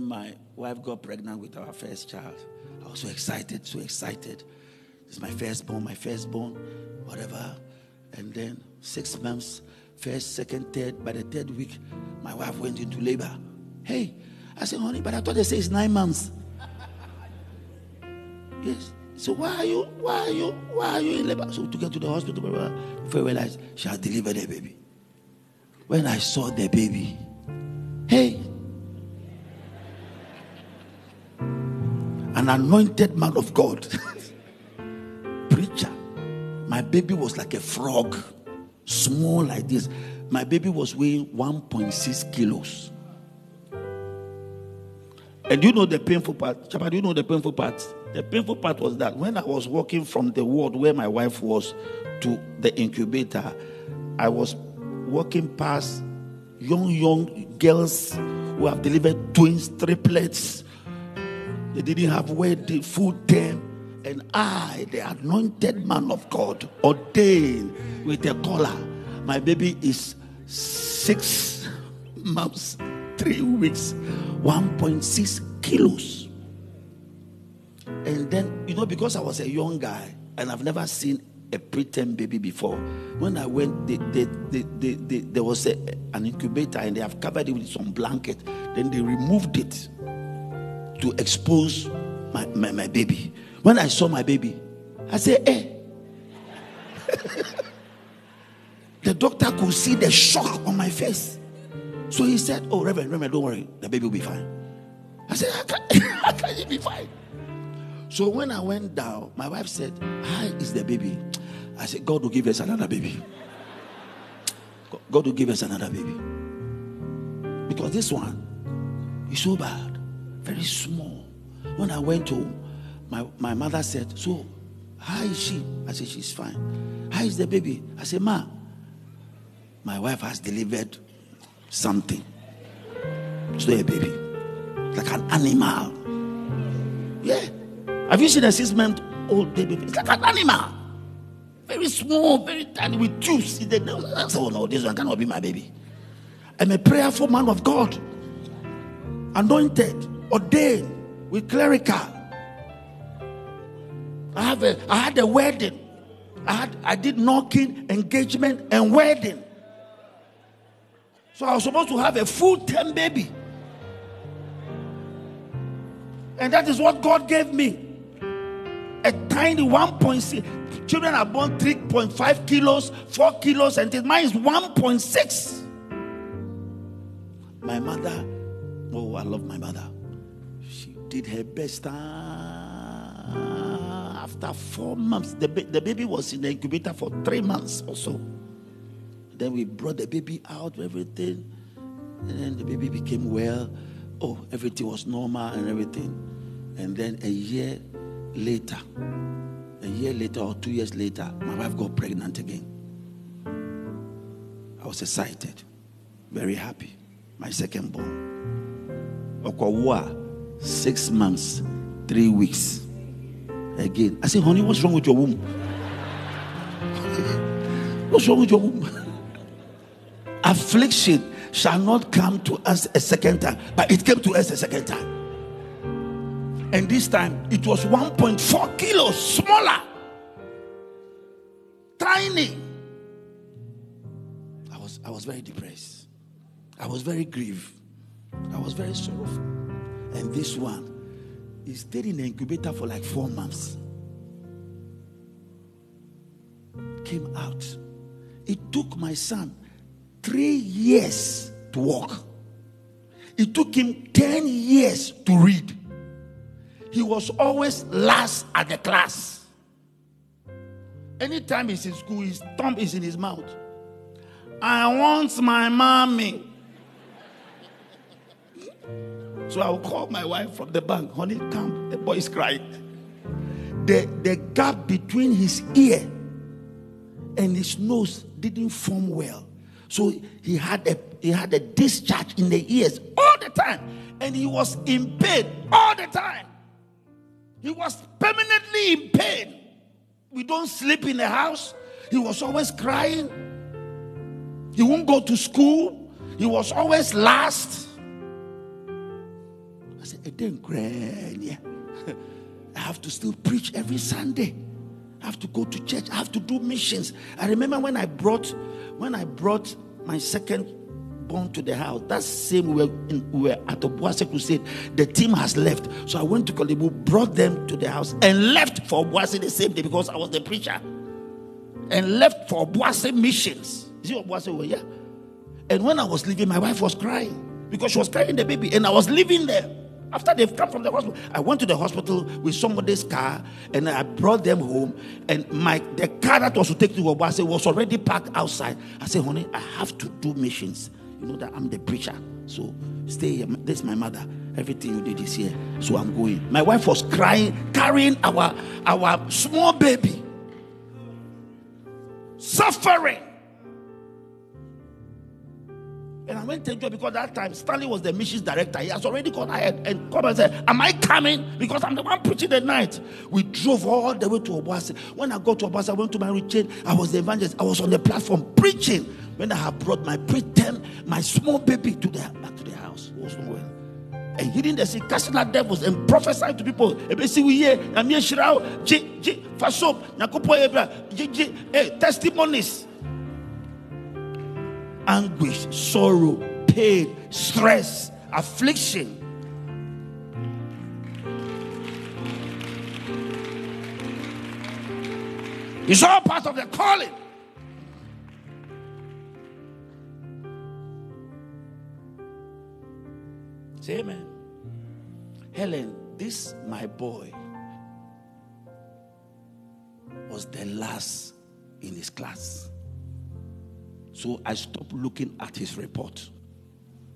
My wife got pregnant with our first child. I was so excited, so excited. It's my firstborn, whatever. And then 6 months, first, second, third. By the third week, my wife went into labor. Hey, I said, honey, but I thought they say it's 9 months. Yes. So why are you in labor? So we took her to the hospital. Before we realized she had delivered a baby. When I saw the baby, hey, an anointed man of God, preacher. My baby was like a frog, small like this. My baby was weighing 1.6 kilos. And you know the painful part? Chapa, do you know the painful part? The painful part was that when I was walking from the ward where my wife was to the incubator, I was walking past young girls who have delivered twins, triplets. They didn't have wedding, food term. And I, the anointed man of God, ordained with a collar. My baby is 6 months, 3 weeks, 1.6 kilos. And then, because I was a young guy and I've never seen a preterm baby before, when I went, there was an incubator and they have covered it with some blanket. Then they removed it to expose my baby. When I saw my baby, I said, hey. The doctor could see the shock on my face. So he said, oh, Reverend, don't worry. The baby will be fine. I said, how can he be fine? So when I went down, my wife said, how is the baby? I said, God will give us another baby. God will give us another baby. Because this one is so bad. Very small. When I went home, my mother said, so how is she? I said, she's fine. How is the baby? I said, Ma, my wife has delivered something. It's not a baby. Like an animal. Yeah. Have you seen a 6-month-old baby? It's like an animal. Very small, very tiny, with tubes. I said, oh no, this one cannot be my baby. I'm a prayerful man of God. Anointed, ordained, with clerical. I had a wedding. I did knocking, engagement, and wedding. So I was supposed to have a full-term baby. And that is what God gave me. A tiny 1.6. Children are born 3.5 kilos, 4 kilos, and mine is 1.6. My mother, oh, I love my mother. She did her best. After 4 months, the baby was in the incubator for 3 months or so. Then we brought the baby out, everything. And then the baby became well. Oh, everything was normal and everything. And then a year later or 2 years later, my wife got pregnant again. I was excited, very happy. My second born. Okwawa, 6 months, 3 weeks. Again. I said, honey, what's wrong with your womb? What's wrong with your womb? Affliction shall not come to us a second time, but it came to us a second time. And this time it was 1.4 kilos smaller, tiny. I was very depressed. I was very grieved. I was very sorrowful. And this one, he stayed in the incubator for like 4 months. Came out. It took my son 3 years to walk. It took him 10 years to read. He was always last at the class. Anytime he's in school, his thumb is in his mouth. I want my mommy. So I will call my wife from the bank. Honey, come. The boy is crying. The gap between his ear and his nose didn't form well. So he had a discharge in the ears all the time. And he was in pain all the time. He was permanently in pain. We don't sleep in the house. He was always crying. He won't go to school. He was always last. I have to still preach every Sunday. I have to go to church. I have to do missions. I remember when I brought my second born to the house. That same we were at the Obuasi crusade. The team has left, so I went to Kolibu, brought them to the house, and left for Obuasi the same day because I was the preacher, and left for Obuasi missions. You see Obuasi over here? And when I was leaving, my wife was crying because she was carrying the baby, and I was leaving there. After they've come from the hospital, I went to the hospital with somebody's car, and I brought them home. And the car that was to take to Obuasi was already parked outside. I said, honey, I have to do missions. You know that I'm the preacher, so stay here. This is my mother. Everything you did is here, so I'm going. My wife was crying, carrying our small baby, suffering. And I went to enjoy because that time Stanley was the missions director. He has already gone ahead and come and said, am I coming? Because I'm the one preaching the night. We drove all the way to Obuasi. When I got to Obuasi, I went to my retreat. I was the evangelist. I was on the platform preaching. When I had brought my preterm, my small baby back to the house. It was nowhere. And healing the sick, casting out devils, and prophesying to people. Testimonies. Anguish, sorrow, pain, stress, affliction. It's all part of the calling. Say amen. Helen, this my boy was the last in his class. So I stopped looking at his report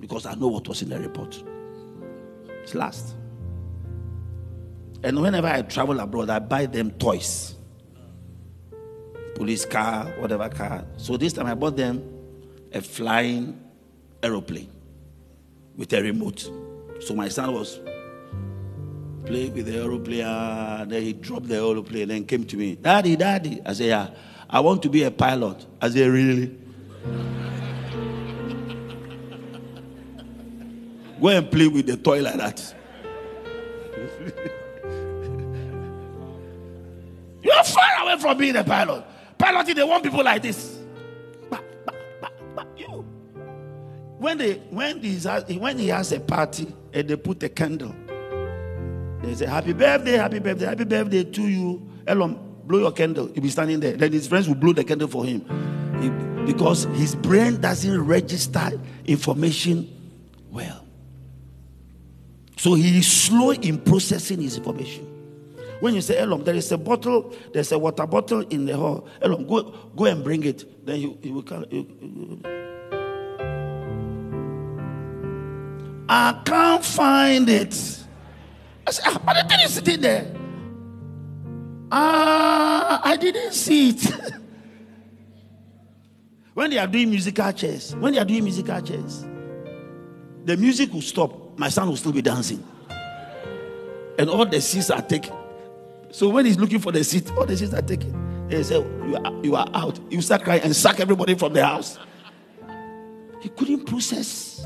because I know what was in the report. It's last. And whenever I travel abroad, I buy them toys. Police car, whatever car. So this time I bought them a flying aeroplane with a remote. So my son was playing with the aeroplane. Then he dropped the aeroplane and came to me. Daddy. I said, yeah, I want to be a pilot. I said, really? Go and play with the toy like that. You are far away from being a pilot. Piloting, they want people like this. You. When he has a party and they put a candle, they say, happy birthday to you. Elon, blow your candle. He'll be standing there. Then his friends will blow the candle for him. Because his brain doesn't register information well. So he is slow in processing his information. When you say, Elom, there's a water bottle in the hall. Elom, go and bring it. Then he will come. I can't find it. I say, but the thing is sitting there. I didn't see it. When they are doing musical chairs, the music will stop. My son will still be dancing. And all the seats are taken. So when he's looking for the seat, all the seats are taken. They say, you are out. You start crying and sack everybody from the house. He couldn't process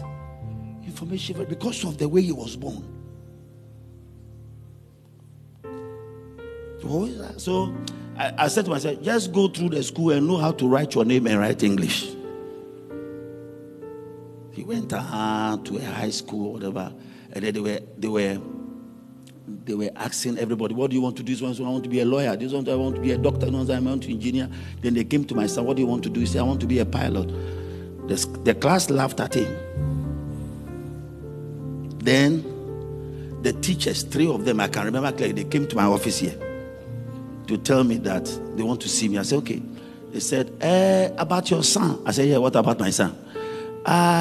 information because of the way he was born. So I said to myself, just go through the school and know how to write your name and write English. He went to a high school or whatever, and then they were asking everybody, what do you want to do? This one, I want to be a lawyer. This one, I want to be a doctor. This one, I want to be an engineer. Then they came to my son, what do you want to do? He said, I want to be a pilot. The class laughed at him. Then the teachers, 3 of them, I can remember clearly, they came to my office here to tell me that they want to see me. I said, okay. They said, about your son. I said, yeah, what about my son?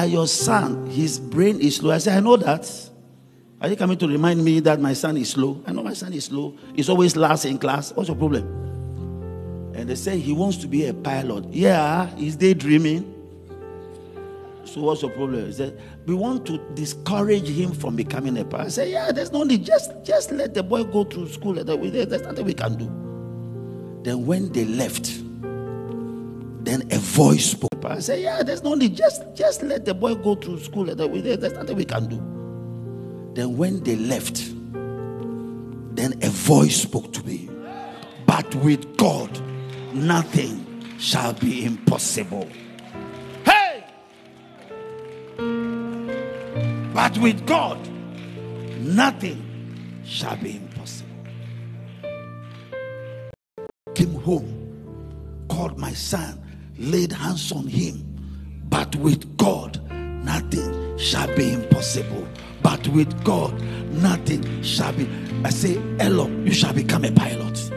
Your son, his brain is slow. I said, I know that. Are you coming to remind me that my son is slow? I know my son is slow. He's always last in class. What's your problem? And they say he wants to be a pilot. Yeah, he's daydreaming. So what's your problem? He said, we want to discourage him from becoming a pilot. I said, yeah, there's no need. Just let the boy go to school. There's nothing we can do. Then when they left, then a voice spoke. I said, yeah, there's no need. Just let the boy go to school. There's nothing we can do. Then when they left, then a voice spoke to me. But with God, nothing shall be impossible. Hey! But with God, nothing shall be impossible. Came home, called my son, laid hands on him. But with God, nothing shall be impossible. But with God, nothing shall be. I say, Elo, you shall become a pilot.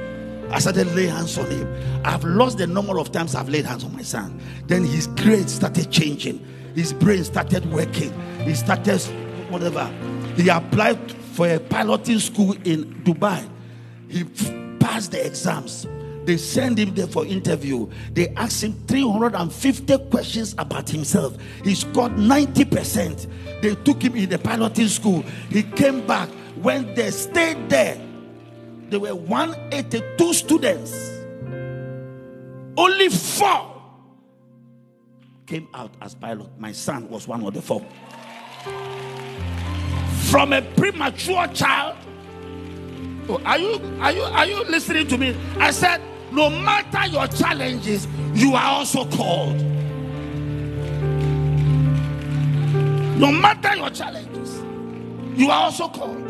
I started laying hands on him. I've lost the number of times I've laid hands on my son. Then his grades started changing. His brain started working. He started whatever. He applied for a piloting school in Dubai. He passed the exams. They sent him there for interview. They asked him 350 questions about himself. He scored 90%. They took him in the piloting school. He came back. When they stayed there, there were 182 students. Only 4 came out as pilot. My son was one of the 4. From a premature child. Oh, are you listening to me? I said, no matter your challenges, you are also called. No matter your challenges, you are also called.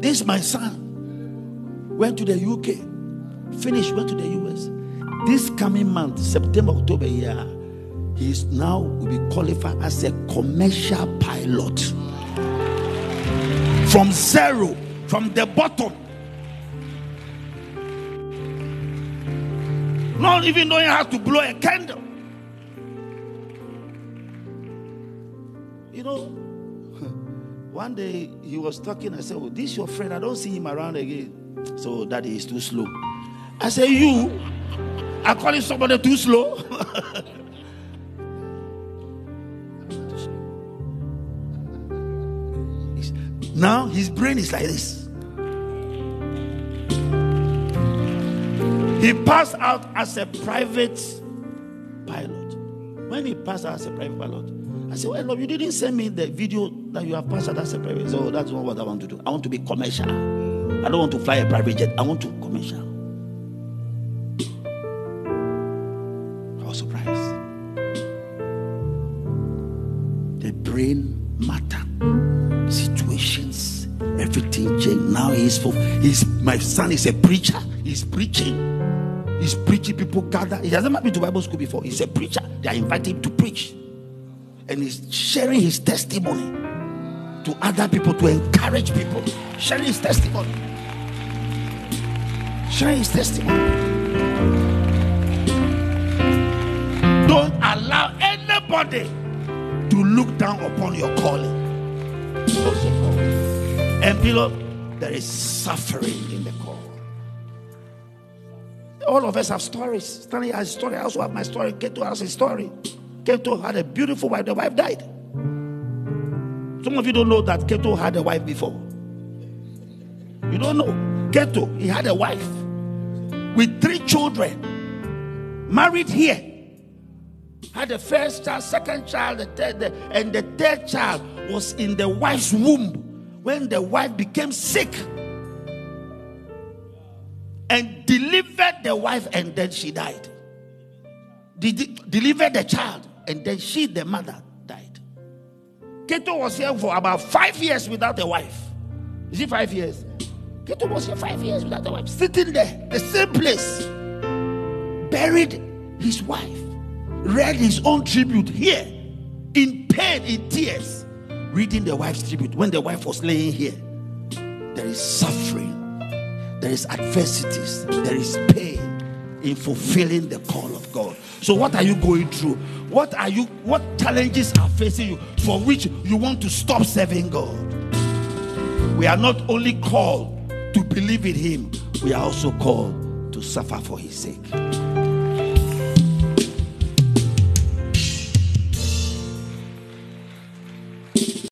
This my son went to the UK, finished, went to the US. This coming month, September, October, he is now will be qualified as a commercial pilot. From zero, from the bottom. Not even knowing how to blow a candle. You know, one day he was talking. I said, oh, this your friend. I don't see him around again. So daddy is too slow. I said, you are calling somebody too slow? Now his brain is like this. He passed out as a private pilot. When he passed out as a private pilot, I said, well, you didn't send me the video that you have passed out as a private. So that's not what I want to do. I want to be commercial. I don't want to fly a private jet. I want to commercial. I was surprised. The brain matter. Situations, everything changed. Now my son is a preacher. He's preaching. He's preaching. People gather. He hasn't been to Bible school before. He's a preacher. They are inviting him to preach. And he's sharing his testimony to other people, to encourage people. Sharing his testimony. Sharing his testimony. Don't allow anybody to look down upon your calling. And beloved, there is suffering in the call. All of us have stories. Stanley has a story. I also have my story. Keto has a story. Keto had a beautiful wife. The wife died. Some of you don't know that Keto had a wife before. You don't know. Keto, he had a wife with 3 children. Married here. Had the first child, second child, the third, and the third child was in the wife's womb when the wife became sick and delivered the wife, and then she died. Delivered the child, and then she, the mother, died. Keto was here for about 5 years without a wife. Is it 5 years? Keto was here 5 years without a wife, sitting there, the same place, buried his wife. Read his own tribute here, in pain, in tears, reading the wife's tribute. When the wife was laying here, there is suffering, there is adversities, there is pain in fulfilling the call of God. So what are you going through? What challenges are facing you for which you want to stop serving God? We are not only called to believe in Him, we are also called to suffer for His sake.